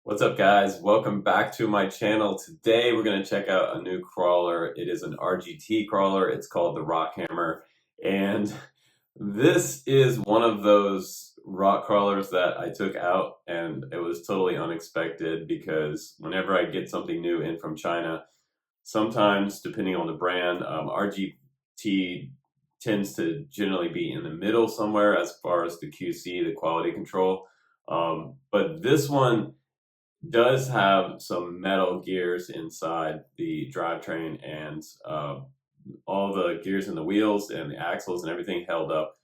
What's up, guys? Welcome back to my channel. Today we're going to check out a new crawler. It is an RGT crawler. It's called the Rockhammer, and this is one of those rock crawlers that I took out, and it was totally unexpected because whenever I get something new in from China, sometimes depending on the brand, RGT tends to generally be in the middle somewhere as far as the QC, the quality control. But this one does have some metal gears inside the drivetrain, and all the gears in the wheels and the axles and everything held up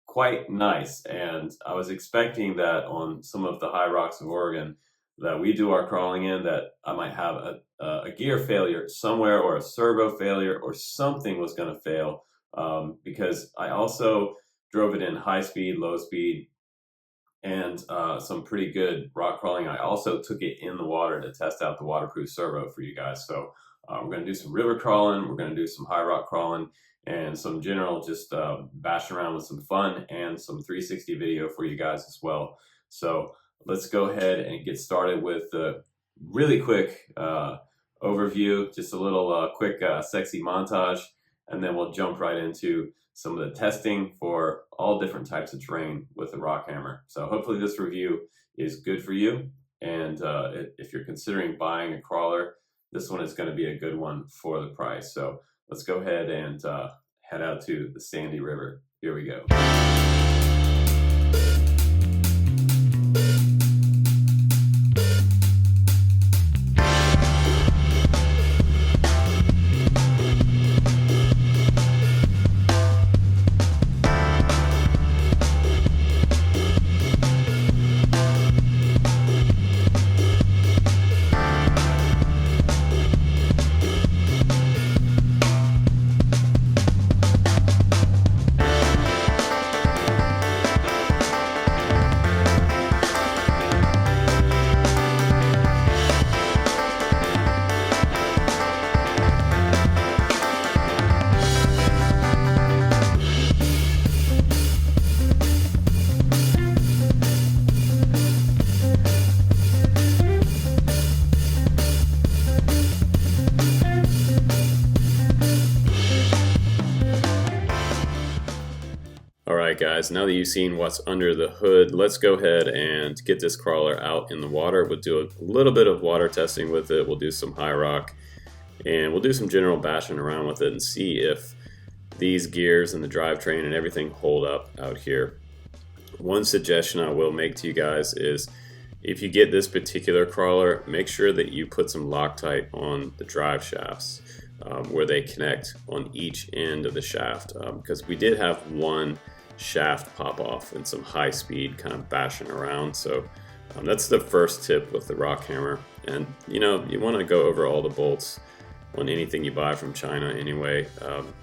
quite nice. And I was expecting that on some of the high rocks of Oregon that we do our crawling in, that I might have a gear failure somewhere, or a servo failure, or something was going to fail, because I also drove it in high speed, low speed, and some pretty good rock crawling. I also took it in the water to test out the waterproof servo for you guys. So we're going to do some river crawling, we're going to do some high rock crawling, and some general just bashing around with some fun, and some 360 video for you guys as well. So let's go ahead and get started with the really quick overview, just a little quick sexy montage, and then we'll jump right into some of the testing for all different types of terrain with the Rockhammer. So hopefully this review is good for you, and if you're considering buying a crawler, this one is going to be a good one for the price. So let's go ahead and head out to the Sandy River. Here we go. Alright guys, now that you've seen what's under the hood, let's go ahead and get this crawler out in the water. We'll do a little bit of water testing with it, we'll do some high rock, and we'll do some general bashing around with it and see if these gears and the drivetrain and everything hold up out here. One suggestion I will make to you guys is, if you get this particular crawler, make sure that you put some Loctite on the drive shafts where they connect on each end of the shaft, because we did have one shaft pop off and some high speed kind of bashing around. So that's the first tip with the Rockhammer. And you know, you want to go over all the bolts on anything you buy from China anyway.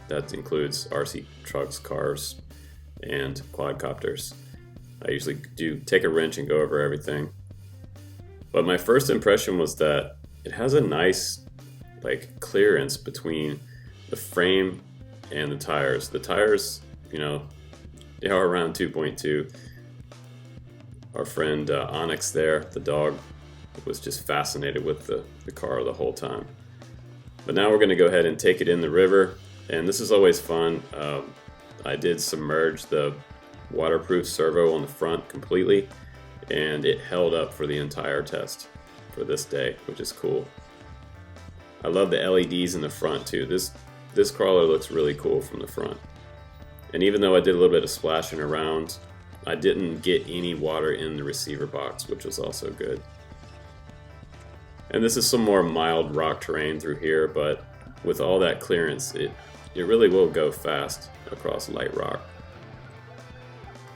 That includes RC trucks, cars, and quadcopters. I usually do take a wrench and go over everything. But my first impression was that it has a nice like clearance between the frame and the tires. The tires, you know, they are around 2.2. Our friend Onyx there, the dog, was just fascinated with the car the whole time. But now we're going to go ahead and take it in the river, and this is always fun. I did submerge the waterproof servo on the front completely, and it held up for the entire test for this day, which is cool. I love the LEDs in the front too. This crawler looks really cool from the front. And even though I did a little bit of splashing around, I didn't get any water in the receiver box, which was also good. And this is some more mild rock terrain through here, but with all that clearance, it really will go fast across light rock.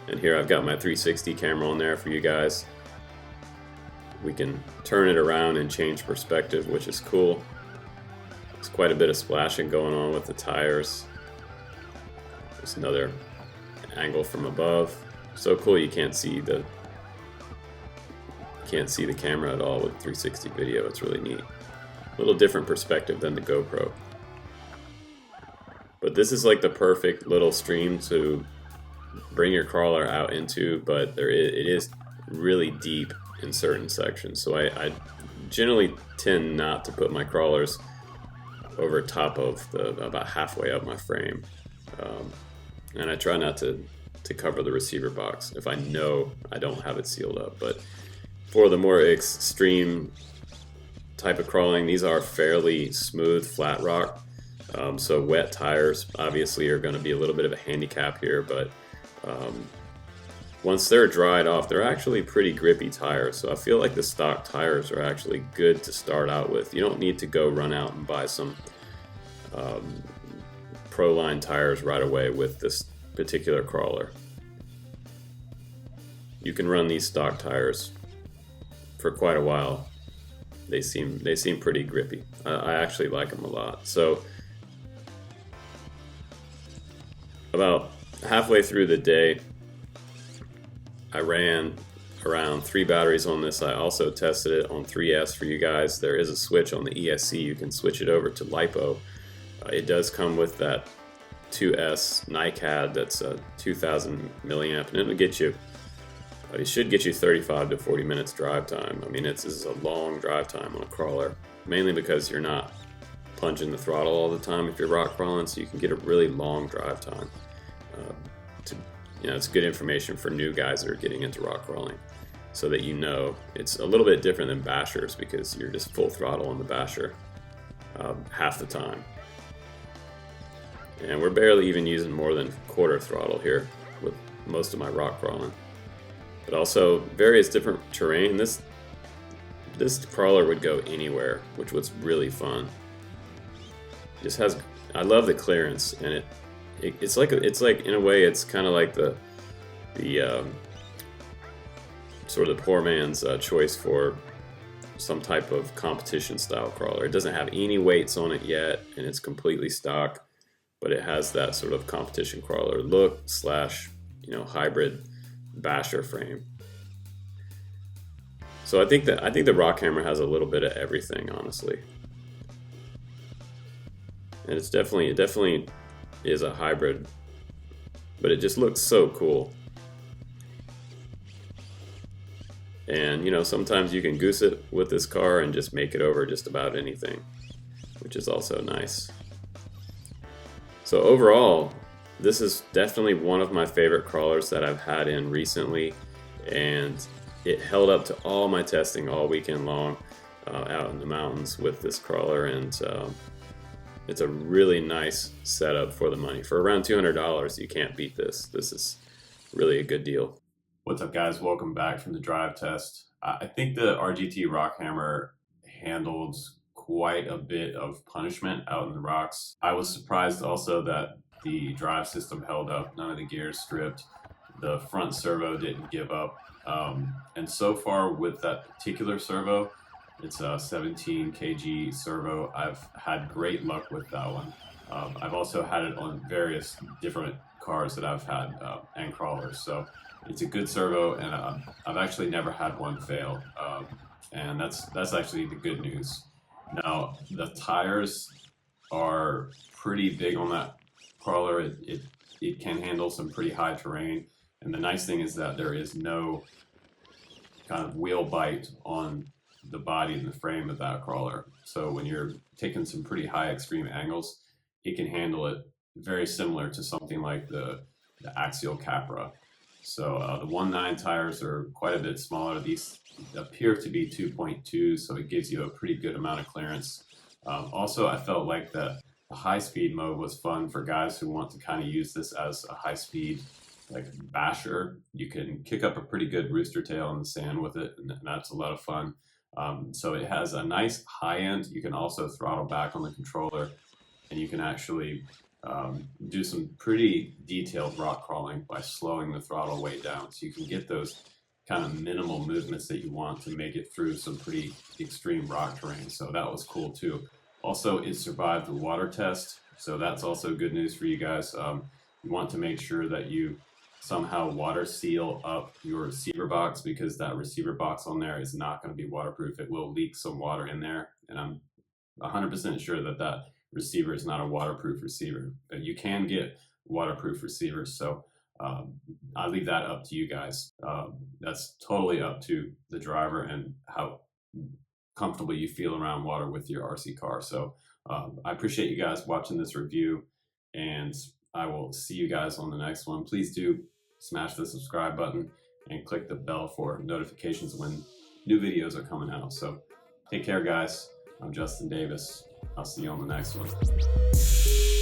And here I've got my 360 camera on there for you guys. We can turn it around and change perspective, which is cool. There's quite a bit of splashing going on with the tires. There's another angle from above. So cool, you can't see the camera at all with 360 video. It's really neat. A little different perspective than the GoPro. But this is like the perfect little stream to bring your crawler out into, but it is really deep in certain sections. So I generally tend not to put my crawlers over top of about halfway up my frame, and I try not to cover the receiver box if I know I don't have it sealed up. But for the more extreme type of crawling, these are fairly smooth flat rock, so wet tires obviously are going to be a little bit of a handicap here, but once they're dried off, they're actually pretty grippy tires. So I feel like the stock tires are actually good to start out with. You don't need to go run out and buy some Pro Line tires right away with this particular crawler. You can run these stock tires for quite a while. They seem pretty grippy. I actually like them a lot. So about halfway through the day, I ran around 3 batteries on this. I also tested it on 3S for you guys. There is a switch on the ESC. You can switch it over to LiPo. It does come with that 2S NiCad that's a 2000 milliamp, and it'll get you, it should get you 35 to 40 minutes drive time. I mean, this is a long drive time on a crawler, mainly because you're not punching the throttle all the time if you're rock crawling, so you can get a really long drive time. It's good information for new guys that are getting into rock crawling, so that you know it's a little bit different than bashers, because you're just full throttle on the basher half the time. And we're barely even using more than quarter throttle here with most of my rock crawling. But also various different terrain. This crawler would go anywhere, which was really fun. Just has, I love the clearance, and it's like in a way it's kind of like the sort of the poor man's choice for some type of competition style crawler. It doesn't have any weights on it yet, and it's completely stock, but it has that sort of competition crawler look / hybrid basher frame. So I think the rock hammer has a little bit of everything, honestly. And it definitely is a hybrid, but it just looks so cool. And sometimes you can goose it with this car and just make it over just about anything, which is also nice. So overall, this is definitely one of my favorite crawlers that I've had in recently, and it held up to all my testing all weekend long out in the mountains with this crawler, and it's a really nice setup for the money. For around $200, you can't beat this. This is really a good deal. What's up, guys? Welcome back from the drive test. I think the RGT rock hammer handled quite a bit of punishment out in the rocks. I was surprised also that the drive system held up. None of the gears stripped. The front servo didn't give up. And so far with that particular servo, it's a 17 kg servo. I've had great luck with that one. I've also had it on various different cars that I've had and crawlers. So it's a good servo, and I've actually never had one fail. And that's actually the good news. Now, the tires are pretty big on that crawler. It can handle some pretty high terrain, and the nice thing is that there is no kind of wheel bite on the body and the frame of that crawler. So when you're taking some pretty high extreme angles, it can handle it very similar to something like the Axial Capra. So the 1.9 tires are quite a bit smaller. These appear to be 2.2, so it gives you a pretty good amount of clearance. Also, I felt like the high-speed mode was fun for guys who want to kind of use this as a high-speed like basher. You can kick up a pretty good rooster tail in the sand with it, and that's a lot of fun. So it has a nice high end. You can also throttle back on the controller, and you can actually do some pretty detailed rock crawling by slowing the throttle way down. So you can get those kind of minimal movements that you want to make it through some pretty extreme rock terrain. So that was cool too. Also, it survived the water test. So that's also good news for you guys. You want to make sure that you somehow water seal up your receiver box, because that receiver box on there is not going to be waterproof. It will leak some water in there, and I'm 100% sure that that receiver is not a waterproof receiver. But you can get waterproof receivers, so I leave that up to you guys. That's totally up to the driver and how comfortable you feel around water with your RC car. So I appreciate you guys watching this review, and I will see you guys on the next one. Please do smash the subscribe button and click the bell for notifications when new videos are coming out. So take care, guys. I'm Justin Davis. I'll see you on the next one.